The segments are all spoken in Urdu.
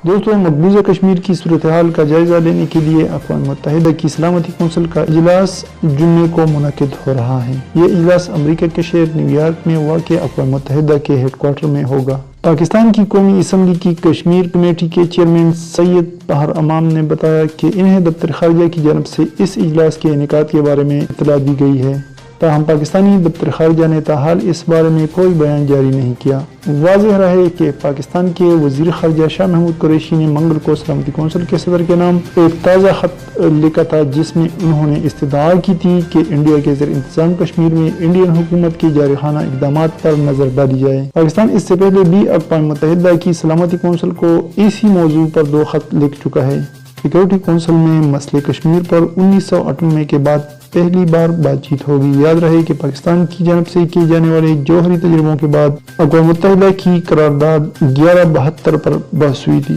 دوستوں، مقبوضہ کشمیر کی صورتحال کا جائزہ لینے کے لیے اقوام متحدہ کی سلامتی کونسل کا اجلاس جمعے کو منعقد ہو رہا ہے۔ یہ اجلاس امریکہ کے شہر نیو یارک میں واقع اقوام متحدہ کے ہیڈ کوارٹر میں ہوگا۔ پاکستان کی قومی اسمبلی کی کشمیر کمیٹی کے چیئرمین سید طاہر امام نے بتایا کہ انہیں دفتر خارجہ کی جانب سے اس اجلاس کے انعقاد کے بارے میں اطلاع دی گئی ہے، تاہم پاکستانی دفتر خارجہ نے تاحال اس بارے میں کوئی بیان جاری نہیں کیا۔ واضح رہے کہ پاکستان کے وزیر خارجہ شاہ محمود قریشی نے منگل کو سلامتی کونسل کے صدر کے نام ایک تازہ خط لکھا تھا، جس میں انہوں نے استدعا کی تھی کہ انڈیا کے زیر انتظام کشمیر میں انڈین حکومت کے جارحانہ اقدامات پر نظر ڈالی جائے۔ پاکستان اس سے پہلے بھی اقوام متحدہ کی سلامتی کونسل کو اسی موضوع پر 2 خط لکھ چکا ہے۔ سیکورٹی کونسل میں مسئلہ کشمیر پر 1998 کے بعد پہلی بار بات چیت ہوگی۔ یاد رہے کہ پاکستان کی جانب سے کیے جانے والے جوہری تجربوں کے بعد اقوام متحدہ کی قرارداد 1172 پر بحث ہوئی تھی۔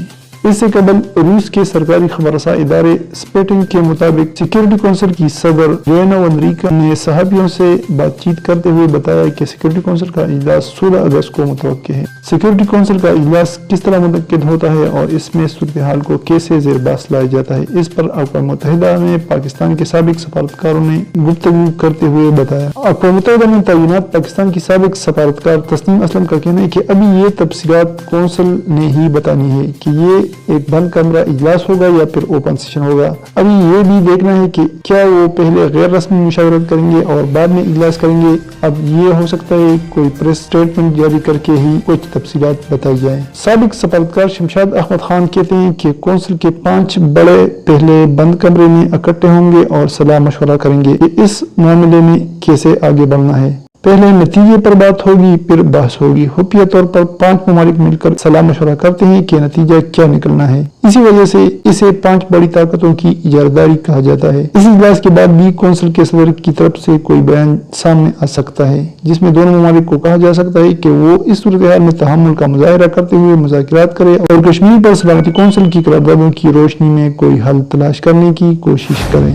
اس سے قبل روس کے سرکاری خبر رساں ادارے سپوتنک کے مطابق سیکورٹی کونسل کی صدر جولینا وندریکا نے صحافیوں سے بات چیت کرتے ہوئے بتایا کہ سیکورٹی کونسل کا اجلاس 16 اگست کو متوقع ہے۔ سیکورٹی کونسل کا اجلاس کس طرح منعقد ہوتا ہے اور اس میں صورتحال کو کیسے زیر بحث لایا جاتا ہے، اس پر اقوام متحدہ میں پاکستان کے سابق سفارتکاروں نے گفتگو کرتے ہوئے بتایا۔ اقوام متحدہ میں تعینات پاکستان کی سابق سفارتکار تسنیم اسلم کا کہنا ہے کہ ابھی یہ تفصیلات کونسل نے ہی بتانی ہے کہ یہ ایک بند کمرہ اجلاس ہوگا یا پھر اوپن سیشن ہوگا۔ ابھی یہ بھی دیکھنا ہے کہ کیا وہ پہلے غیر رسمی مشاورت کریں گے اور بعد میں اجلاس کریں گے۔ اب یہ ہو سکتا ہے کوئی پریس سٹیٹمنٹ جاری کر کے ہی کچھ تفصیلات بتائی جائیں۔ سابق سفارتکار شمشاد احمد خان کہتے ہیں کہ کونسل کے 5 بڑے پہلے بند کمرے میں اکٹھے ہوں گے اور صلاح مشورہ کریں گے کہ اس معاملے میں کیسے آگے بڑھنا ہے۔ پہلے نتیجے پر بات ہوگی، پھر بحث ہوگی۔ خفیہ طور پر 5 ممالک مل کر صلاح مشورہ کرتے ہیں کہ نتیجہ کیا نکلنا ہے۔ اسی وجہ سے اسے 5 بڑی طاقتوں کی اجاراداری کہا جاتا ہے۔ اس اجلاس کے بعد بھی کونسل کے صدر کی طرف سے کوئی بیان سامنے آ سکتا ہے، جس میں دونوں ممالک کو کہا جا سکتا ہے کہ وہ اس صورتحال میں تحمل کا مظاہرہ کرتے ہوئے مذاکرات کرے اور کشمیر پر سلامتی کونسل کی قراردادوں کی روشنی میں کوئی حل تلاش کرنے کی کوشش کریں۔